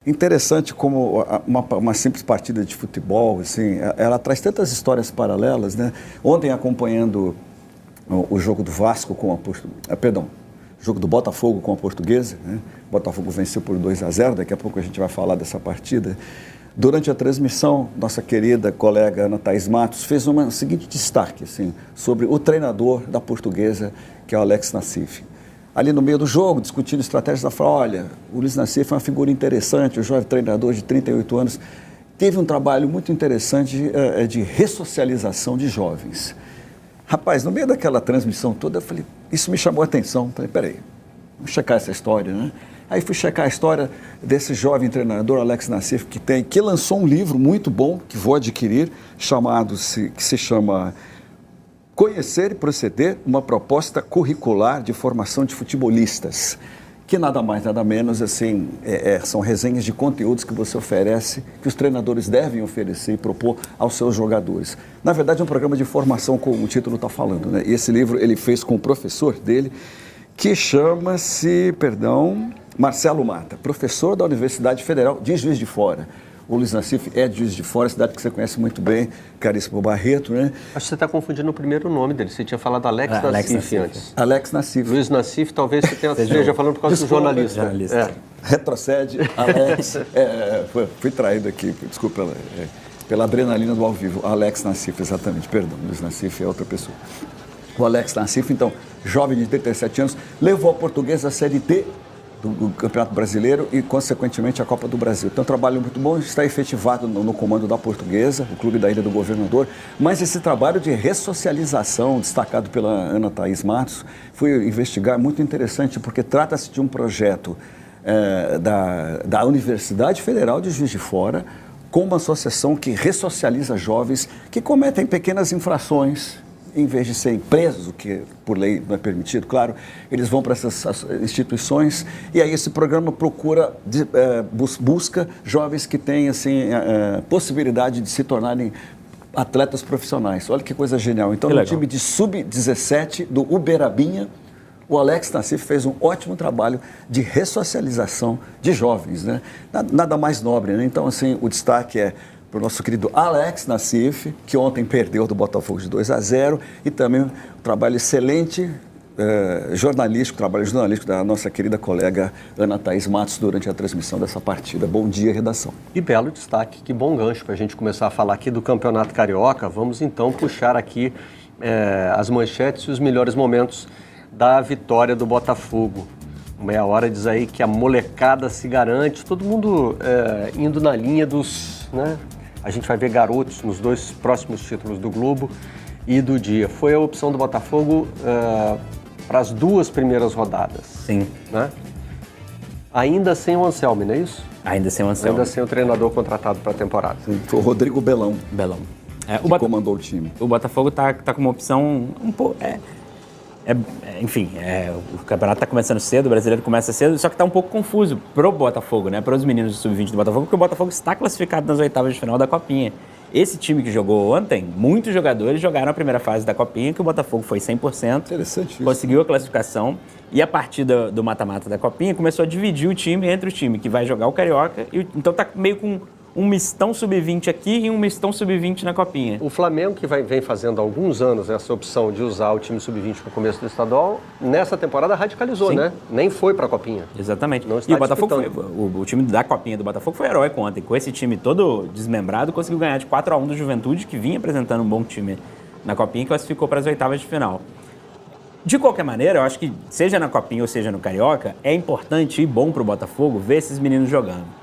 Interessante como uma simples partida de futebol, assim, ela traz tantas histórias paralelas, né? Ontem, acompanhando o jogo do Vasco com o jogo do Botafogo com a Portuguesa, né? O Botafogo venceu por 2-0, daqui a pouco a gente vai falar dessa partida. Durante a transmissão, nossa querida colega Ana Thaís Matos fez um seguinte destaque, assim, sobre o treinador da Portuguesa, que é o Alex Nassif. Ali no meio do jogo, discutindo estratégias, ela falou, olha, o Luiz Nassif é uma figura interessante, o jovem treinador de 38 anos, teve um trabalho muito interessante de ressocialização de jovens. Rapaz, no meio daquela transmissão toda, eu falei, isso me chamou a atenção. Falei, peraí, vamos checar essa história, né? Aí fui checar a história desse jovem treinador, Alex Nassif, que lançou um livro muito bom, que vou adquirir, que se chama Conhecer e Proceder, uma proposta curricular de formação de futebolistas, que nada mais, nada menos, assim, são resenhas de conteúdos que você oferece, que os treinadores devem oferecer e propor aos seus jogadores. Na verdade, é um programa de formação, como o título está falando, né? E esse livro ele fez com o professor dele, que chama-se, Marcelo Mata, professor da Universidade Federal de Juiz de Fora. O Luiz Nassif é de Juiz de Fora, cidade que você conhece muito bem, caríssimo Barreto, né? Acho que você está confundindo o primeiro nome dele. Você tinha falado Alex Nassif antes. Alex Nassif. Luiz Nassif, talvez você esteja falando por causa do jornalista. Retrocede, Alex. Fui traído aqui, desculpa, pela adrenalina do ao vivo. Alex Nassif, exatamente, perdão. Luiz Nassif é outra pessoa. O Alex Nassif, então, jovem de 37 anos, levou a Portuguesa à Série D do Campeonato Brasileiro e, consequentemente, a Copa do Brasil. Então, um trabalho muito bom, está efetivado no comando da Portuguesa, o clube da Ilha do Governador, mas esse trabalho de ressocialização, destacado pela Ana Thaís Matos, fui investigar, muito interessante, porque trata-se de um projeto da Universidade Federal de Juiz de Fora, com uma associação que ressocializa jovens que cometem pequenas infrações, em vez de serem presos, o que por lei não é permitido, claro, eles vão para essas instituições e aí esse programa busca jovens que têm assim, possibilidade de se tornarem atletas profissionais. Olha que coisa genial. Então, no time de sub-17 do Uberabinha, o Alex Nassif fez um ótimo trabalho de ressocialização de jovens, né? Nada mais nobre, né? Então, assim, o destaque é para o nosso querido Alex Nassif, que ontem perdeu do Botafogo de 2-0, e também o trabalho excelente trabalho jornalístico da nossa querida colega Ana Thaís Matos durante a transmissão dessa partida. Bom dia, redação. E belo destaque, que bom gancho para a gente começar a falar aqui do Campeonato Carioca. Vamos então puxar aqui as manchetes e os melhores momentos da vitória do Botafogo. Meia hora diz aí que a molecada se garante, todo mundo indo na linha dos... né? A gente vai ver garotos nos dois próximos títulos do Globo e do Dia. Foi a opção do Botafogo para as duas primeiras rodadas. Sim. Né? Ainda sem o Anselmi, não é isso? Ainda sem o Anselmi. Ainda sem o treinador contratado para a temporada. Sim, foi o Rodrigo Belão. Que comandou o time. O Botafogo tá com uma opção um pouco... Enfim, o campeonato está começando cedo, o brasileiro começa cedo, só que está um pouco confuso pro Botafogo, né? Para os meninos do Sub-20 do Botafogo, porque o Botafogo está classificado nas oitavas de final da Copinha. Esse time que jogou ontem, muitos jogadores jogaram a primeira fase da Copinha, que o Botafogo foi 100%. Interessante isso. Conseguiu a classificação e a partir do mata-mata da Copinha começou a dividir o time entre o time que vai jogar o Carioca, então tá meio com um mistão sub-20 aqui e um mistão sub-20 na Copinha. O Flamengo, que vem fazendo há alguns anos essa opção de usar o time sub-20 no começo do estadual, nessa temporada radicalizou, né? Nem foi para a Copinha. Exatamente. Não está e o Botafogo o time da Copinha do Botafogo foi heróico ontem. Com esse time todo desmembrado, conseguiu ganhar de 4-1 do Juventude, que vinha apresentando um bom time na Copinha e classificou para as oitavas de final. De qualquer maneira, eu acho que seja na Copinha ou seja no Carioca, é importante e bom para o Botafogo ver esses meninos jogando.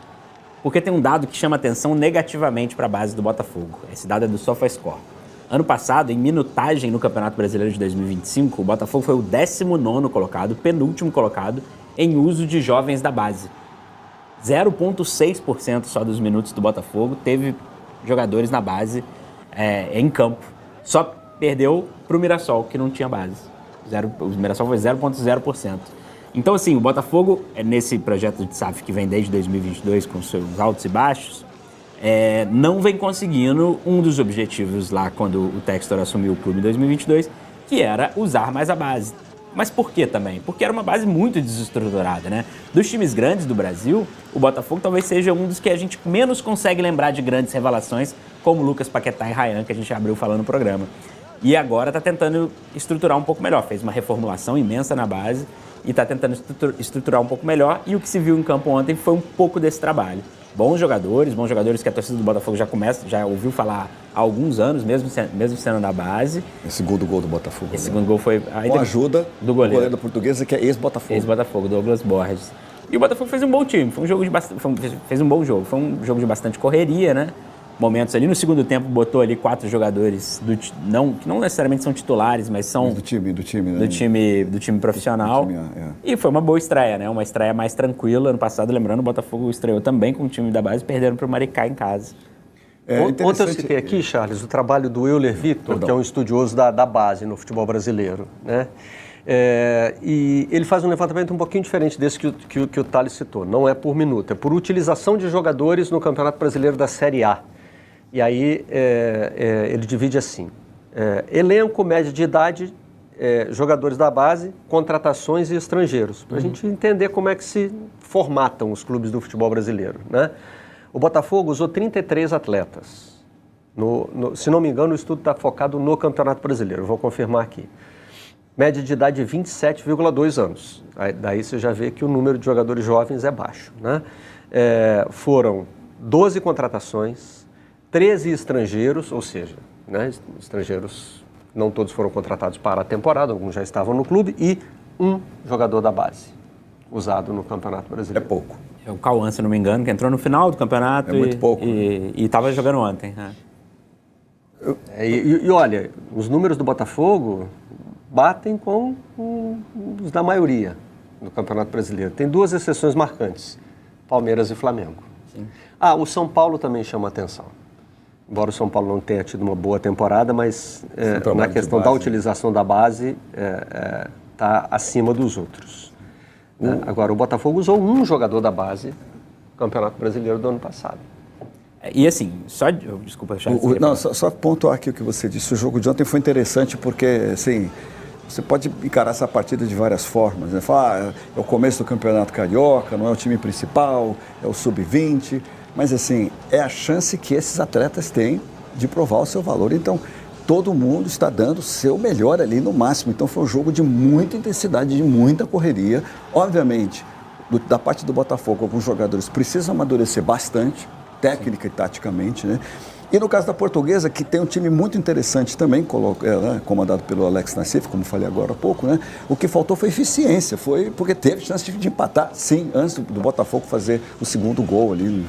Porque tem um dado que chama atenção negativamente para a base do Botafogo. Esse dado é do SofaScore. Ano passado, em minutagem no Campeonato Brasileiro de 2025, o Botafogo foi o 19º colocado, penúltimo colocado, em uso de jovens da base. 0,6% só dos minutos do Botafogo teve jogadores na base em campo. Só perdeu para o Mirassol, que não tinha base. O Mirassol foi 0,0%. Então, assim, o Botafogo, nesse projeto de SAF que vem desde 2022, com seus altos e baixos, não vem conseguindo um dos objetivos lá, quando o Textor assumiu o clube em 2022, que era usar mais a base. Mas por que também? Porque era uma base muito desestruturada, né? Dos times grandes do Brasil, o Botafogo talvez seja um dos que a gente menos consegue lembrar de grandes revelações, como Lucas Paquetá e Ryan, que a gente abriu falando no programa. E agora está tentando estruturar um pouco melhor. Fez uma reformulação imensa na base e está tentando estruturar um pouco melhor. E o que se viu em campo ontem foi um pouco desse trabalho. Bons jogadores que a torcida do Botafogo já ouviu falar há alguns anos, mesmo sendo da base. Esse gol do Botafogo. Esse segundo gol foi... Com a ajuda do goleiro da Portuguesa, que é ex-Botafogo. Ex-Botafogo, Douglas Borges. E o Botafogo fez um bom time, fez um bom jogo. Foi um jogo de bastante correria, né? Momentos ali. No segundo tempo, botou ali 4 jogadores que não necessariamente são titulares, mas são... Do time, né? Do time profissional. Do time, E foi uma boa estreia, né? Uma estreia mais tranquila. Ano passado, lembrando, o Botafogo estreou também com o time da base, perderam para o Maricá em casa. Ontem eu citei aqui, Charles, o trabalho do Euler Vitor, que é um estudioso da base no futebol brasileiro, né? E ele faz um levantamento um pouquinho diferente desse que o Thales citou. Não é por minuto, é por utilização de jogadores no Campeonato Brasileiro da Série A. E aí ele divide assim: elenco, média de idade, jogadores da base, contratações e estrangeiros. Para a gente entender como é que se formatam os clubes do futebol brasileiro, né? O Botafogo usou 33 atletas. Se não me engano, o estudo está focado no Campeonato Brasileiro. Vou confirmar aqui. Média de idade de 27,2 anos. Daí você já vê que o número de jogadores jovens é baixo, né? Foram 12 contratações, 13 estrangeiros, ou seja, né, estrangeiros não todos foram contratados para a temporada, alguns já estavam no clube, e um jogador da base usado no Campeonato Brasileiro. É pouco. É o Cauã, se não me engano, que entrou no final do campeonato. É muito pouco. E estava jogando ontem. E olha, os números do Botafogo batem com os da maioria do Campeonato Brasileiro. Tem 2 exceções marcantes, Palmeiras e Flamengo. Sim. O São Paulo também chama atenção. Embora o São Paulo não tenha tido uma boa temporada, mas na questão da utilização da base está acima dos outros. Né? Agora, o Botafogo usou um jogador da base no Campeonato Brasileiro do ano passado. E assim, desculpa, Charles. Só pontuar aqui o que você disse. O jogo de ontem foi interessante porque, assim, você pode encarar essa partida de várias formas, né? Falar, é o começo do Campeonato Carioca, não é o time principal, é o Sub-20, mas assim, é a chance que esses atletas têm de provar o seu valor. Então, todo mundo está dando o seu melhor ali no máximo. Então, foi um jogo de muita intensidade, de muita correria. Obviamente, da parte do Botafogo, alguns jogadores precisam amadurecer bastante, técnica e taticamente, né? E no caso da Portuguesa, que tem um time muito interessante também, comandado pelo Alex Nassif, como falei agora há pouco, né? O que faltou foi eficiência, porque teve chance de empatar, sim, antes do Botafogo fazer o segundo gol ali,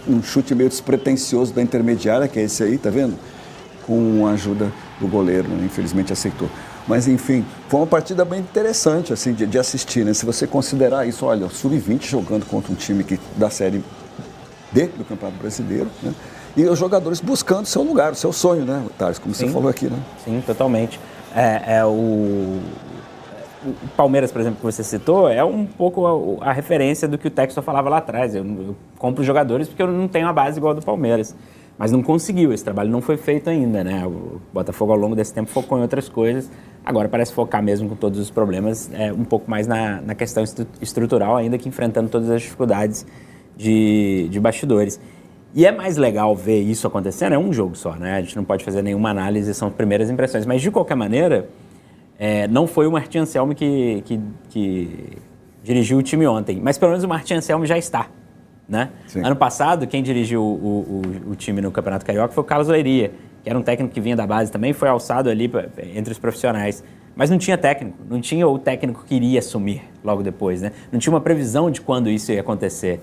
um chute meio despretensioso da intermediária, que é esse aí, tá vendo? Com a ajuda do goleiro, né? Infelizmente aceitou. Mas, enfim, foi uma partida bem interessante, assim, de assistir, né? Se você considerar isso, olha, o Sub-20 jogando contra um time da Série D do Campeonato Brasileiro, né? E os jogadores buscando seu lugar, o seu sonho, né, Thales, como você falou aqui, né? Sim, totalmente. O Palmeiras, por exemplo, que você citou, é um pouco a referência do que o Textor falava lá atrás. Eu compro jogadores porque eu não tenho a base igual a do Palmeiras. Mas não conseguiu, esse trabalho não foi feito ainda, né? O Botafogo, ao longo desse tempo, focou em outras coisas. Agora parece focar mesmo com todos os problemas, um pouco mais na questão estrutural, ainda que enfrentando todas as dificuldades de bastidores. E é mais legal ver isso acontecendo, é um jogo só, né? A gente não pode fazer nenhuma análise, são primeiras impressões. Mas, de qualquer maneira, não foi o Martim Anselmi que dirigiu o time ontem. Mas, pelo menos, o Martim Anselmi já está, né? Sim. Ano passado, quem dirigiu o time no Campeonato Carioca foi o Carlos Leiria, que era um técnico que vinha da base também, foi alçado ali entre os profissionais. Mas não tinha técnico, não tinha o técnico que iria assumir logo depois, né? Não tinha uma previsão de quando isso ia acontecer.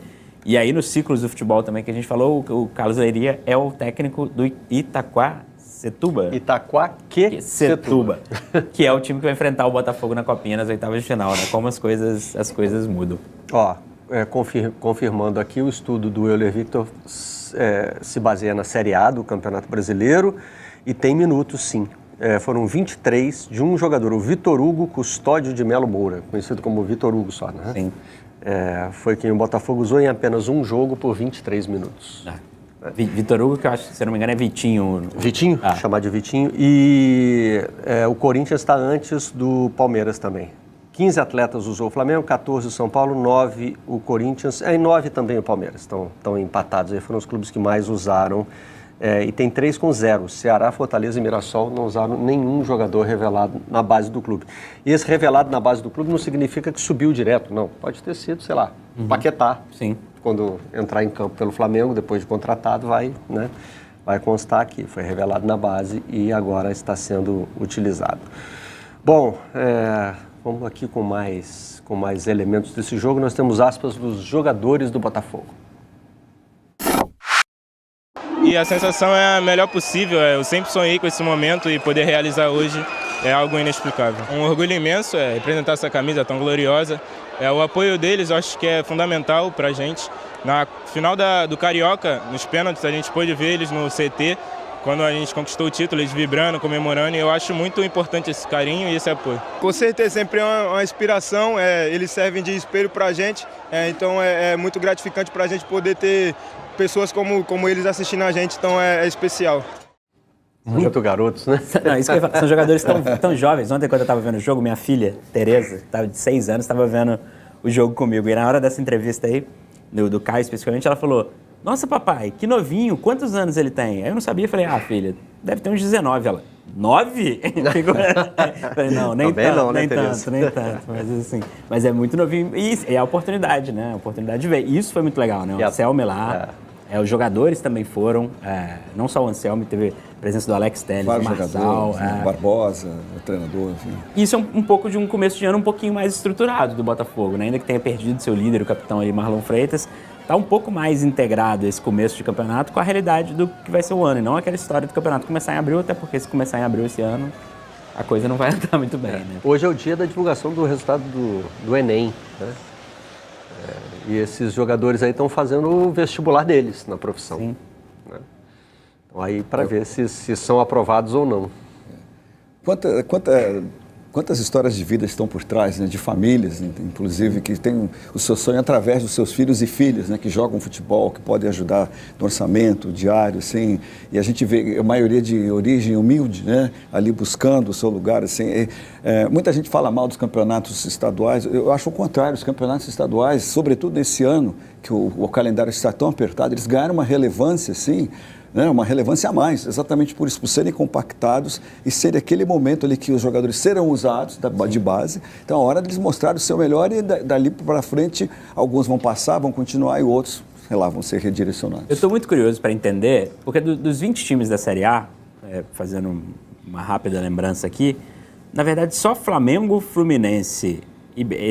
E aí, nos ciclos do futebol também que a gente falou, o Carlos Leiria é o técnico do Itaquaquecetuba, que é o time que vai enfrentar o Botafogo na Copinha nas oitavas de final, né? Como as coisas mudam. Confirmando aqui, o estudo do Euler Vitor se baseia na Série A do Campeonato Brasileiro e tem minutos, sim. Foram 23 de um jogador, o Vitor Hugo Custódio de Melo Moura, conhecido como Vitor Hugo só, né? Sim. Foi quem o Botafogo usou em apenas um jogo por 23 minutos. Vitor Hugo, que eu acho, se eu não me engano, é Vitinho. Vitinho, chamar de Vitinho. E o Corinthians está antes do Palmeiras também. 15 atletas usou o Flamengo, 14 o São Paulo, 9 o Corinthians, e 9 também o Palmeiras. Estão empatados, aí foram os clubes que mais usaram. E tem 3 com 0. Ceará, Fortaleza e Mirassol não usaram nenhum jogador revelado na base do clube. E esse revelado na base do clube não significa que subiu direto, não. Pode ter sido, sei lá, Paquetá. Sim. Quando entrar em campo pelo Flamengo, depois de contratado, vai constar aqui. Foi revelado na base e agora está sendo utilizado. Bom, vamos aqui com mais elementos desse jogo. Nós temos aspas dos jogadores do Botafogo. E a sensação é a melhor possível. Eu sempre sonhei com esse momento e poder realizar hoje é algo inexplicável. Um orgulho imenso representar essa camisa tão gloriosa. O apoio deles eu acho que é fundamental para a gente. Na final do Carioca, nos pênaltis, a gente pôde ver eles no CT, quando a gente conquistou o título, eles vibrando, comemorando, e eu acho muito importante esse carinho e esse apoio. Com certeza, sempre é uma inspiração, eles servem de espelho para a gente, então é muito gratificante para a gente poder ter pessoas como eles assistindo a gente, então é especial. Muito garotos, né? Não, isso que eu ia falar, são jogadores tão jovens. Ontem, quando eu estava vendo o jogo, minha filha, Tereza, que estava de 6 anos, estava vendo o jogo comigo. E na hora dessa entrevista aí, do Caio especificamente, ela falou: "Nossa, papai, que novinho, quantos anos ele tem?" Aí eu não sabia, falei: "Ah, filha, deve ter uns 19. Ela: "9?" Falei: "Não, nem tanto. Mas é muito novinho. E é a oportunidade, né? A oportunidade de ver. E isso foi muito legal, né? O Anselmi lá, os jogadores também foram, não só o Anselmi, teve a presença do Alex Telles, do Marçal, Barbosa, o treinador, enfim. Isso é um pouco de um começo de ano um pouquinho mais estruturado do Botafogo, né? Ainda que tenha perdido seu líder, o capitão ali, Marlon Freitas, está um pouco mais integrado esse começo de campeonato com a realidade do que vai ser o ano, e não aquela história do campeonato começar em abril, até porque se começar em abril esse ano, a coisa não vai andar muito bem, né? Hoje é o dia da divulgação do resultado do Enem, né? E esses jogadores aí estão fazendo o vestibular deles na profissão. Sim. Né? Então aí para ver se são aprovados ou não. Quantas histórias de vida estão por trás, né, de famílias, inclusive, que têm o seu sonho através dos seus filhos e filhas, né, que jogam futebol, que podem ajudar no orçamento diário, assim, e a gente vê a maioria de origem humilde, né, ali buscando o seu lugar, assim. Muita gente fala mal dos campeonatos estaduais, eu acho o contrário, os campeonatos estaduais, sobretudo nesse ano, que o calendário está tão apertado, eles ganharam uma relevância, assim, né, uma relevância a mais, exatamente por isso, por serem compactados e ser aquele momento ali que os jogadores serão usados de base. Então, a hora deles mostrarem o seu melhor e dali para frente, alguns vão passar, vão continuar e outros, sei lá, vão ser redirecionados. Eu estou muito curioso para entender, porque dos 20 times da Série A, fazendo uma rápida lembrança aqui, na verdade, só Flamengo, Fluminense,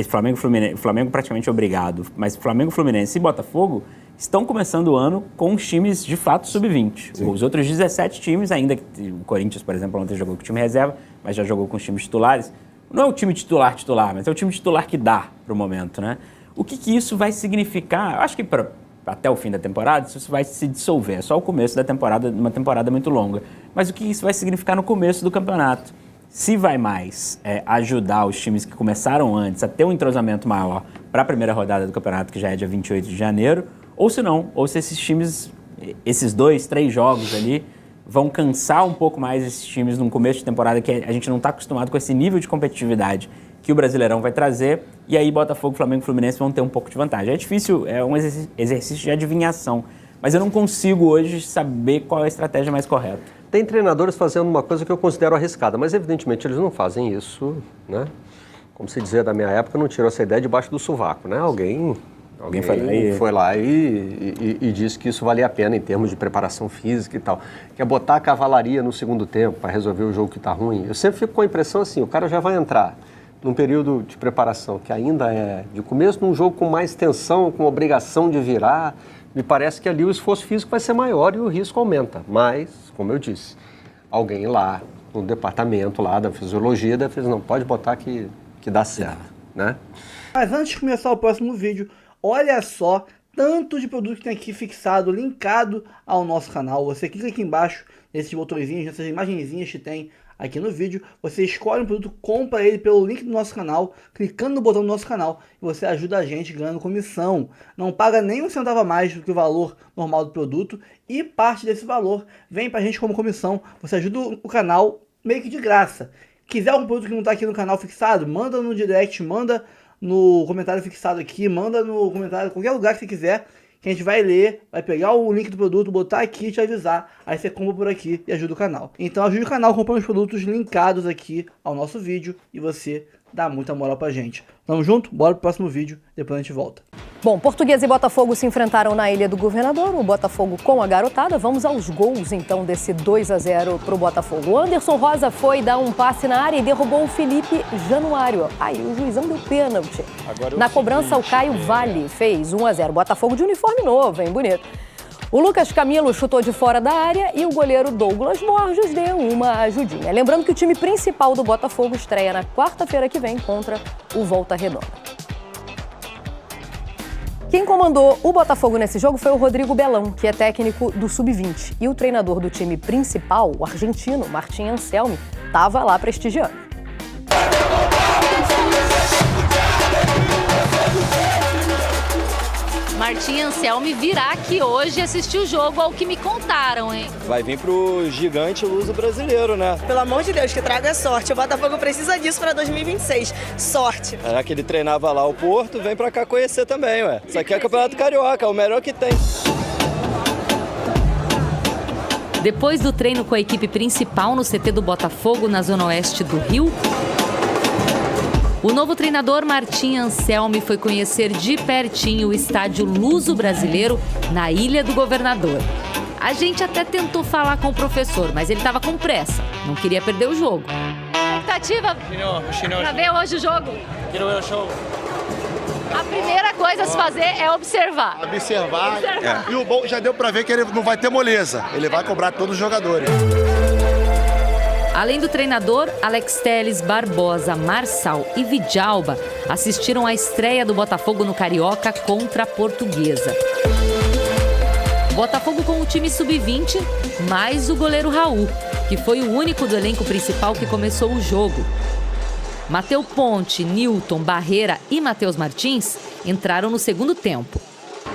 Flamengo praticamente obrigado, mas Flamengo, Fluminense e Botafogo estão começando o ano com os times de fato sub-20. Os outros 17 times, ainda que o Corinthians, por exemplo, ontem jogou com o time reserva, mas já jogou com os times titulares. Não é o time titular, mas é o time titular que dá para o momento, né? O que isso vai significar? Eu acho que até o fim da temporada isso vai se dissolver. É só o começo da temporada, uma temporada muito longa. Mas o que isso vai significar no começo do campeonato? Se vai mais ajudar os times que começaram antes a ter um entrosamento maior para a primeira rodada do campeonato, que já é dia 28 de janeiro, ou se não, ou se esses times, esses 2, 3 jogos ali, vão cansar um pouco mais esses times num começo de temporada que a gente não está acostumado com esse nível de competitividade que o Brasileirão vai trazer, e aí Botafogo, Flamengo e Fluminense vão ter um pouco de vantagem. É difícil, é um exercício de adivinhação, mas eu não consigo hoje saber qual é a estratégia mais correta. Tem treinadores fazendo uma coisa que eu considero arriscada, mas evidentemente eles não fazem isso, né? Como se dizia da minha época, não tirou essa ideia debaixo do sovaco, né? Alguém foi lá e disse que isso valia a pena em termos de preparação física e tal. Que é botar a cavalaria no segundo tempo para resolver o jogo que está ruim. Eu sempre fico com a impressão assim, o cara já vai entrar num período de preparação que ainda é de começo, num jogo com mais tensão, com obrigação de virar. Me parece que ali o esforço físico vai ser maior e o risco aumenta. Mas, como eu disse, alguém lá no departamento lá da fisiologia da não pode botar que dá certo, né? Mas antes de começar o próximo vídeo, olha só tanto de produto que tem aqui fixado, linkado ao nosso canal. Você clica aqui embaixo nesses botõezinhos, nessas imagenzinhas que tem aqui no vídeo, você escolhe um produto, compra ele pelo link do nosso canal, clicando no botão do nosso canal, e você ajuda a gente ganhando comissão. Não paga nem um centavo a mais do que o valor normal do produto, e parte desse valor vem pra gente como comissão. Você ajuda o canal meio que de graça. Quiser algum produto que não está aqui no canal fixado, manda no direct, manda no comentário fixado aqui, manda no comentário, qualquer lugar que você quiser, que a gente vai ler, vai pegar o link do produto, botar aqui e te avisar. Aí você compra por aqui e ajuda o canal. Então ajude o canal comprando os produtos linkados aqui ao nosso vídeo e você dá muita moral pra gente. Tamo junto? Bora pro próximo vídeo, depois a gente volta. Bom, Portuguesa e Botafogo se enfrentaram na Ilha do Governador, o Botafogo com a garotada. Vamos aos gols, então, desse 2-0 pro Botafogo. O Anderson Rosa foi dar um passe na área e derrubou o Felipe Januário. Aí o juizão deu pênalti. Na cobrança, o Caio Vale fez 1-0. Botafogo de uniforme novo, hein? Bonito. O Lucas Camilo chutou de fora da área e o goleiro Douglas Borges deu uma ajudinha. Lembrando que o time principal do Botafogo estreia na quarta-feira que vem contra o Volta Redonda. Quem comandou o Botafogo nesse jogo foi o Rodrigo Belão, que é técnico do Sub-20. E o treinador do time principal, o argentino Martin Anselmi, estava lá prestigiando. Martin Anselmi virá aqui hoje assistir o jogo, ao que me contaram, hein? Vai vir pro gigante luso brasileiro, né? Pelo amor de Deus, que traga sorte. O Botafogo precisa disso para 2026. Sorte. É que ele treinava lá o Porto, vem pra cá conhecer também, ué. Isso aqui é Campeonato Carioca, é o melhor que tem. Depois do treino com a equipe principal no CT do Botafogo, na zona oeste do Rio, o novo treinador Martin Anselmi foi conhecer de pertinho o estádio Luso Brasileiro na Ilha do Governador. A gente até tentou falar com o professor, mas ele estava com pressa, não queria perder o jogo. Expectativa para ver hoje o jogo? Quero ver o jogo. A primeira coisa a se fazer é observar. Observar. E o bom, já deu para ver que ele não vai ter moleza, ele vai cobrar todos os jogadores. Além do treinador, Alex Telles, Barbosa, Marçal e Vidalba assistiram à estreia do Botafogo no Carioca contra a Portuguesa. Botafogo com o time sub-20, mais o goleiro Raul, que foi o único do elenco principal que começou o jogo. Mateu Ponte, Nilton, Barreira e Matheus Martins entraram no segundo tempo.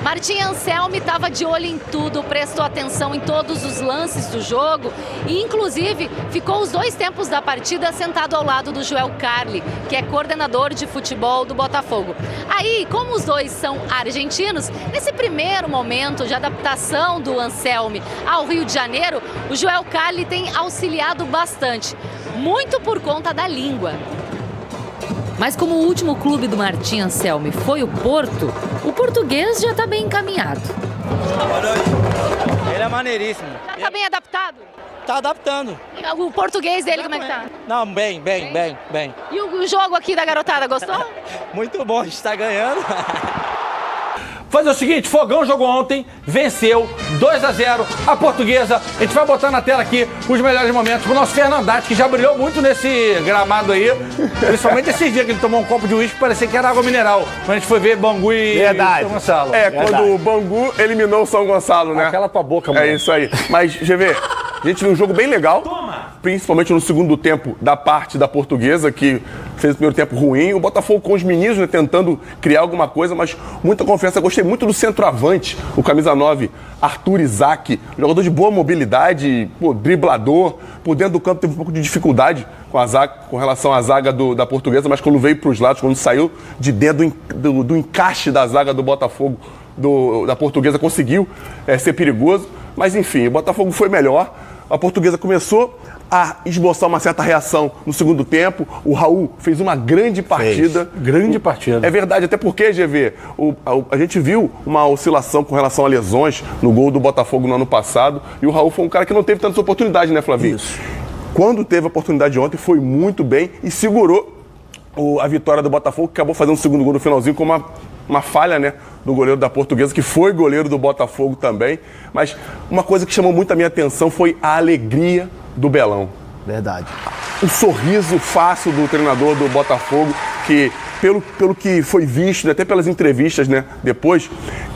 Martin Anselmi estava de olho em tudo, prestou atenção em todos os lances do jogo e, inclusive, ficou os 2 tempos da partida sentado ao lado do Joel Carli, que é coordenador de futebol do Botafogo. Aí, como os dois são argentinos, nesse primeiro momento de adaptação do Anselmi ao Rio de Janeiro, o Joel Carli tem auxiliado bastante, muito por conta da língua. Mas como o último clube do Martin Anselmi foi o Porto, o português já está bem encaminhado. Ele é maneiríssimo. Já está bem adaptado? Tá adaptando. O português dele, como é que tá? Não, bem. E o jogo aqui da garotada, gostou? Muito bom, a gente tá ganhando. Fazer o seguinte, Fogão jogou ontem, venceu, 2-0, a Portuguesa. A gente vai botar na tela aqui os melhores momentos pro nosso Fernandati, que já brilhou muito nesse gramado aí. Principalmente esses dias que ele tomou um copo de uísque, parecia que era água mineral. Quando a gente foi ver Bangu e São Gonçalo. Quando o Bangu eliminou o São Gonçalo, né? Aquela tua boca, mano. É isso aí. Mas, GV, a gente viu um jogo bem legal. Principalmente no segundo tempo da parte da Portuguesa, que fez o primeiro tempo ruim. O Botafogo com os meninos, né, tentando criar alguma coisa, mas muita confiança. Gostei muito do centroavante, o camisa 9, Arthur Isaac, jogador de boa mobilidade, driblador. Por dentro do campo teve um pouco de dificuldade com relação à zaga da Portuguesa, mas quando veio para os lados, quando saiu de dentro do encaixe da zaga do Botafogo, da Portuguesa, conseguiu ser perigoso. Mas enfim, o Botafogo foi melhor. A Portuguesa começou a esboçar uma certa reação no segundo tempo. O Raul fez uma grande partida. Grande partida. É verdade, até porque, GV, a gente viu uma oscilação com relação a lesões no gol do Botafogo no ano passado. E o Raul foi um cara que não teve tantas oportunidades, né, Flavinho? Isso. Quando teve a oportunidade ontem, foi muito bem e segurou a vitória do Botafogo, que acabou fazendo o segundo gol no finalzinho com uma falha, né, do goleiro da Portuguesa, que foi goleiro do Botafogo também. Mas uma coisa que chamou muito a minha atenção foi a alegria do Belão. Verdade. Um sorriso fácil do treinador do Botafogo, que pelo que foi visto, né, até pelas entrevistas, né, depois,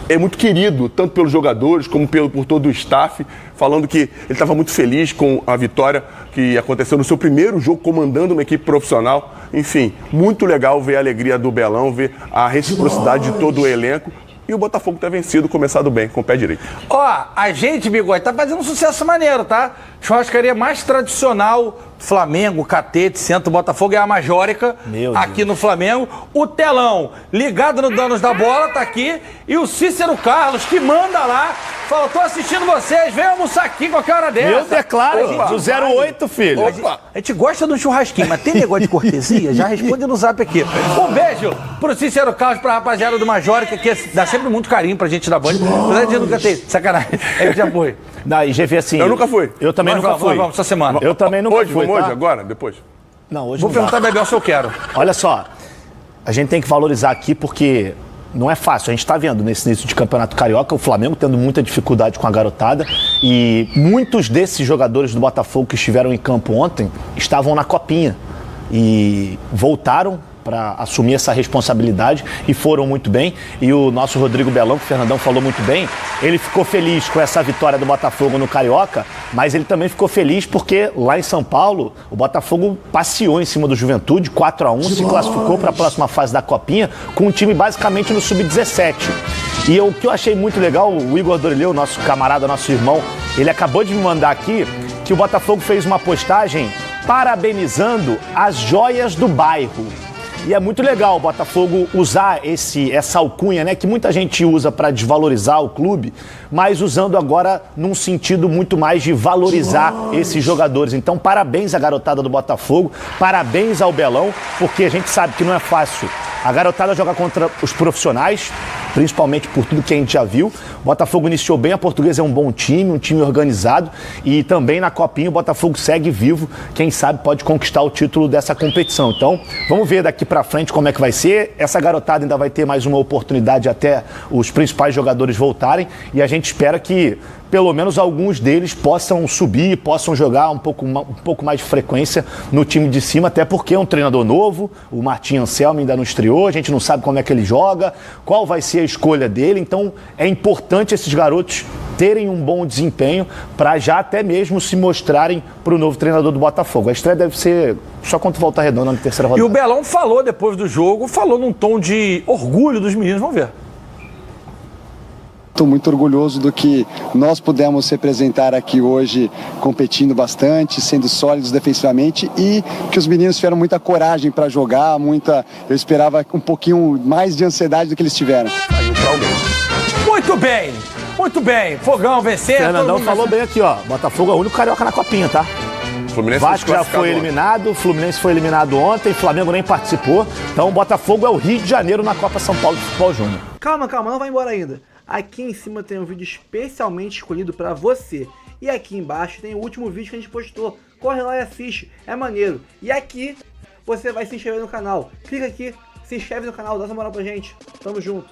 é muito querido, tanto pelos jogadores como por todo o staff, falando que ele estava muito feliz com a vitória que aconteceu no seu primeiro jogo comandando uma equipe profissional. Enfim, muito legal ver a alegria do Belão, ver a reciprocidade de todo o elenco. E o Botafogo ter vencido, começado bem, com o pé direito. Ó, a gente, Bigode, tá fazendo um sucesso maneiro, tá? Churrascaria mais tradicional, Flamengo, Catete, Centro, Botafogo é a Majórica, aqui no Flamengo. O Telão, ligado no Danos da Bola, tá aqui. E o Cícero Carlos, que manda lá, fala, tô assistindo vocês, vem almoçar aqui qualquer hora dessa. Eu declaro, do 08, filho. A gente gosta de um churrasquinho, mas tem negócio de cortesia? Já responde no zap aqui. Um beijo pro Cícero Carlos, pra rapaziada do Majórica, que dá sempre muito carinho pra gente da Band. Apesar de nunca ter, sacanagem, ele já foi. Não, e GV, assim... Eu nunca fui. Eu também nunca fui. Vamos, essa semana. Eu também nunca fui, Vamos hoje, tá? agora, depois? Não, hoje vou não perguntar dá. Bebel se eu quero. Olha só, a gente tem que valorizar aqui porque não é fácil. A gente está vendo nesse início de Campeonato Carioca o Flamengo tendo muita dificuldade com a garotada e muitos desses jogadores do Botafogo que estiveram em campo ontem estavam na copinha e voltaram para assumir essa responsabilidade e foram muito bem. E o nosso Rodrigo Belão, que o Fernandão falou muito bem, ele ficou feliz com essa vitória do Botafogo no Carioca, mas ele também ficou feliz porque lá em São Paulo o Botafogo passeou em cima do Juventude, 4-1, se classificou para a próxima fase da Copinha com um time basicamente no Sub-17. E o que eu achei muito legal, o Igor Dorileu, nosso camarada, nosso irmão, ele acabou de me mandar aqui que o Botafogo fez uma postagem parabenizando as joias do bairro. E é muito legal o Botafogo usar essa alcunha, né, que muita gente usa para desvalorizar o clube, mas usando agora num sentido muito mais de valorizar esses jogadores. Então, parabéns à garotada do Botafogo, parabéns ao Belão, porque a gente sabe que não é fácil a garotada jogar contra os profissionais, principalmente por tudo que a gente já viu. O Botafogo iniciou bem, a Portuguesa é um bom time, um time organizado, e também na Copinha o Botafogo segue vivo, quem sabe pode conquistar o título dessa competição. Então, vamos ver daqui pra frente como é que vai ser. Essa garotada ainda vai ter mais uma oportunidade até os principais jogadores voltarem, e a gente espera que pelo menos alguns deles possam subir, possam jogar um pouco mais de frequência no time de cima, até porque é um treinador novo, o Martim Anselmo ainda não estreou, a gente não sabe como é que ele joga, qual vai ser a escolha dele, então é importante esses garotos terem um bom desempenho para já até mesmo se mostrarem para o novo treinador do Botafogo. A estreia deve ser só contra o Volta Redonda na terceira rodada. E o Belão falou depois do jogo, falou num tom de orgulho dos meninos, vamos ver. Estou muito orgulhoso do que nós pudemos representar aqui hoje, competindo bastante, sendo sólidos defensivamente, e que os meninos tiveram muita coragem para jogar, eu esperava um pouquinho mais de ansiedade do que eles tiveram. Muito bem, muito bem. Fogão vencendo. Fernandão falou bem aqui, ó. Botafogo é o único carioca na Copinha, tá? Vasco já foi eliminado, o Fluminense foi eliminado ontem, Flamengo nem participou. Então o Botafogo é o Rio de Janeiro na Copa São Paulo de Futebol Júnior. Calma, não vai embora ainda. Aqui em cima tem um vídeo especialmente escolhido pra você. E aqui embaixo tem o último vídeo que a gente postou. Corre lá e assiste, é maneiro. E aqui você vai se inscrever no canal. Clica aqui, se inscreve no canal, dá essa moral pra gente. Tamo junto.